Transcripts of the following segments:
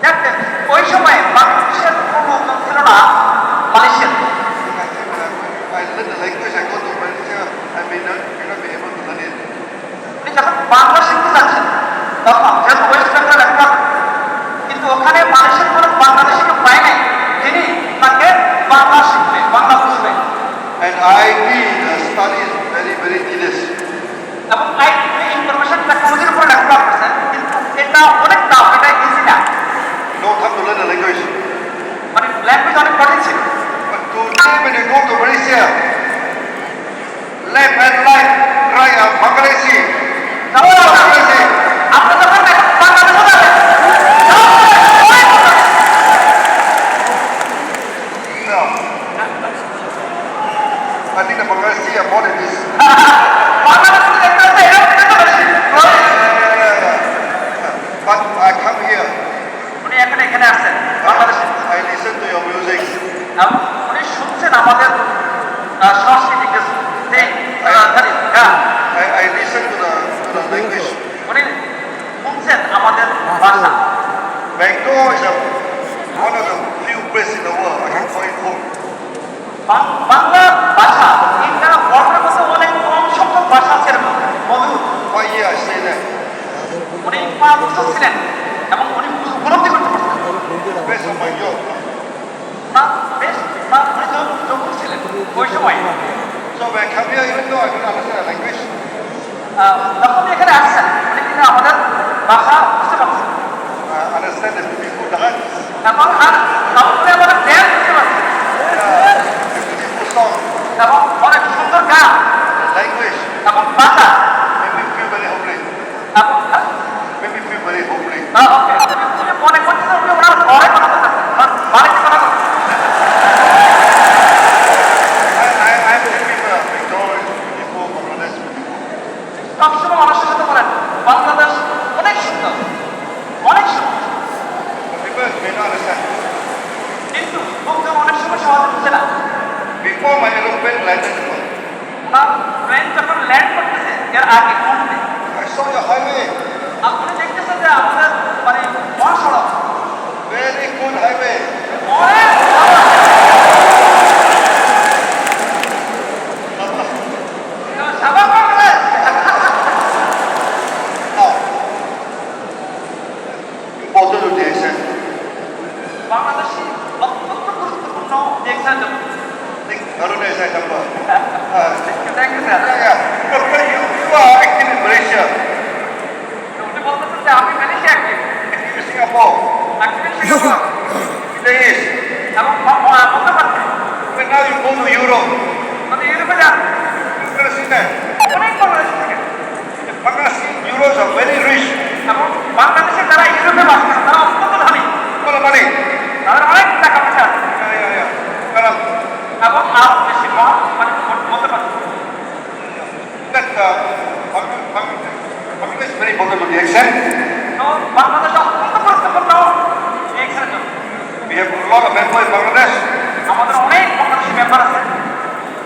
দেখেন ওই সময় বাংলাদেশের কোনো লোকজন ছিল না মালয়েশিয়ার। I learn the language, I go to Malaysia, I may not be able to learn it. উনি যখন বাংলা শিখতে যাচ্ছেন তখন যেহেতু ওয়েস্ট বেঙ্গল একটা, কিন্তু ওখানে মালয়েশিয়ার কোনো বাংলাদেশিকে পায় নাই যিনি তাকে বাংলা শিখবে, বাংলা বুঝবে। And IIT study is very tedious. এবং আইটি ইনফরমেশন টেকনোলজির উপর লেখাপড়া করছেন, কিন্তু এটা অনেক টাফ, এটা ইজি না। No time to learn the language. মানে ল্যাঙ্গুয়েজ অনেক কঠিন ছিল। But today when you go to Malaysia, left and right Bangladeshi. Bangladeshi. আপনি যখন বাংলাদেশে যাবেন No. I think the Bangladeshi are more than this. বাংলাদেশে দেখতে হচ্ছে এটা বেশি। But I come here, উনি এখন এখানে আসছেন বাংলাদেশে, I listen to your music. এবং উনি শুনছেন আমাদের সাংস্কৃতিক যে গান, I listen to the language. উনি শুনছেন আমাদের ভাষা। Bangkok is one of the few places in the world I can call it home. Bangla ভাষা এটা ওয়ার্ল্ডের মধ্যে অনেক কম সংখ্যক ভাষা আছে মধুর। 5 years I stay there. উনি 5 বছর ছিলেন এবং উনি উপলব্ধি করতে পারছেন Based on my job. না বেশ না, উনি যোগ্য ছিলেন ওই সময়। So when I come here, even though I don't understand the language, যখন এখানে আসছেন উনি কিন্তু আমাদের ভাষা বুঝতে পারছেন I understand the beautiful dance, এবং আর সবচেয়ে আমাদের ড্যান্স বুঝতে পারছেন the beautiful song, এবং অনেক সুন্দর গান the language. এবং ভাষা Make me feel very homely. এবং Make me feel very homely. উনি মনে করছেন উনি ওনার ঘরে কথা বলতেছেন, বাড়িতে কথা বলতেছেন। I'm happy with McDonald's, beautiful, Bangladesh, beautiful. সবসময় মানুষের সাথে বলেন বাংলাদেশ অনেক সুন্দর, অনেক সুন্দর, But people may not understand. কিন্তু লোকজন অনেক সময় সহজে বুঝে না। Before my aeroplane landed, owner train যখন ল্যান্ড করতেছে এর আগে মুহূর্তে I saw your highway, আপনি দেখতেছেন যে আমাদের মানে মহাসড়ক very good highway. অনেক সাবান Bangladesh Now, important to the accent. Bangladeshi অত্যন্ত গুরুত্বপূর্ণ দেখছেন জন্য। Think Haruna is a number. Thank you sir. Yeah. But you are active in Malaysia, উনি বলতেছেন যে আমি Malaysia active, active in Singapore, active Singapore Middle East. এবং বলতে পারছি But now you go to Europe, মানে ইউরোপে যান you're going to see that. অনেক বাংলাদেশ থাকে The Bangladeshi Euros are very rich. এবং বাংলাদেশে যারা ইউরোপে বাস করেন তারা অত্যন্ত ধনী, Full of money. তাদের অনেক টাকা পয়সা আছে Yeah. But এবং আরো বেশি কম মানে বলতে পারছি। that Bangladesh is very important to the accent. তো বাংলাদেশ অত্যন্ত গুরুত্বপূর্ণ এখানে জন্য। We have a lot of members in Bangladesh. আমাদের অনেক বাংলাদেশি মেম্বার আছে,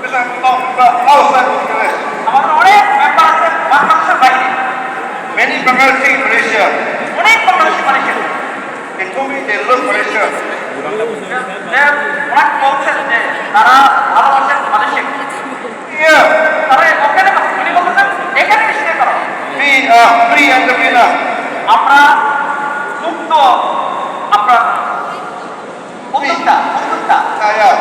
There's a lot of people outside Bangladesh. আমাদের অনেক মেম্বার আছে বাংলাদেশের বাইরে, Many Bangladeshi in Malaysia. অনেক বাংলাদেশি মানুষের They told me they love Malaysia. যে অনেক বলছেন যে তারা ভালোবাসেন মালয়েশিয়া, Here, তারা ওখানে উনি বলতেছেন এখানে নিশ্চয় করো, we are free entrepreneur. আমরা মুক্ত আপনার উদ্যোক্তা। Yeah.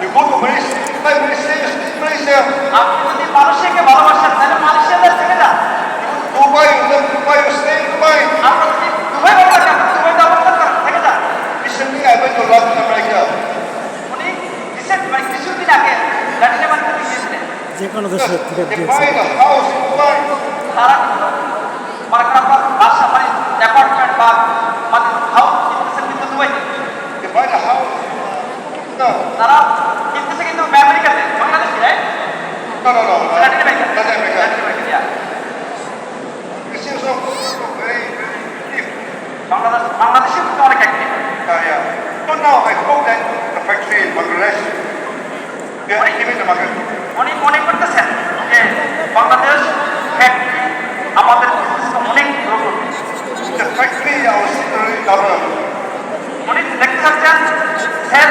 You go to Malaysia, like Malaysia, you speak Malaysia. আপনি যদি মালয়েশিয়াকে ভালোবাসেন তাহলে মালয়েশিয়াতে থেকে যান। Dubai, you love Dubai, you stay in Dubai. আমরা যদি দুবাই বলতে চান দুবাইতে অবস্থান করেন থেকে যান। Recently, I went to Latin America. উনি রিসেন্ট মানে কিছুদিন আগে ল্যাটিন আমেরিকাতে গিয়েছিলেন। যে কোনো দেশে থেকে They buy a house in Dubai. তারা কিন্তু মনে করেন আপনার বাসা মানে অ্যাপার্টমেন্ট বা মানে হাউস কিনতেছেন কিন্তু দুবাইতে, They buy the house. No, তারা কিনতেছে কিন্তু আমেরিকাতে, Bangladeshi right, no. Latin America, Latin America. Latin America দিয়া। It's also very cheap. বাংলাদেশে কিন্তু অনেক active. Yeah. So now I hope that the factory in Bangladesh, we are active in the market. উনি মনে করতেছেন যে বাংলাদেশ ফ্যাক্টরি আমাদের অনেক গ্রো করবে। The factory, our salary double. উনি দেখতে চাচ্ছেন হেড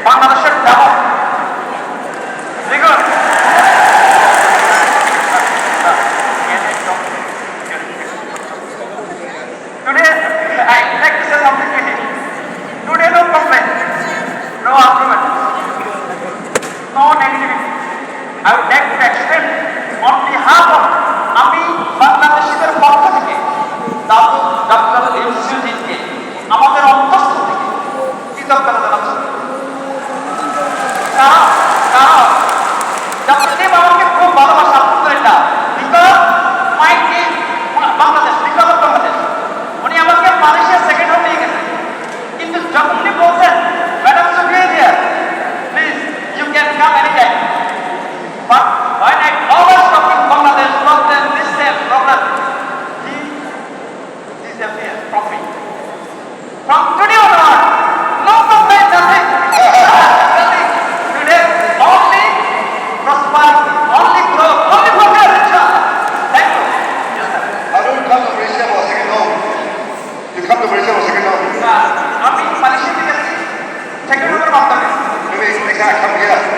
বাংলাদেশের ডেভেলপ দেখুন today I like to say something to him. Today no complaint, no argument, no negativity. I would like to extend on behalf of আমি বাংলাদেশের পক্ষ থেকে ডক্টর ইউসুফজিকে আমাদের অন্তঃস্থল থেকে কৃতজ্ঞতা জানাচ্ছি। কারণ ডক্টর দেব আমাকে খুব ভালোবাসা আলহামদুলিল্লাহ because my team Bangladesh because of Bangladesh উনি আমাকে মালয়েশিয়া সেকেন্ড হোম নিয়ে গেছেন কিন্তু যখন উনি বলছেন ম্যাডাম সুফিয়া দিয়া please you can come any time but when I always talk in Bangladesh problem this same problem he disappeared from me from today onward no complaint nothing nothing today only prosperity only growth only progress inshallah thank you yes sir I don't come to Malaysia for a second home. You come to Malaysia for a second home. আমি Malaysia থেকে second হোমের মাধ্যমে Maybe next time I come here.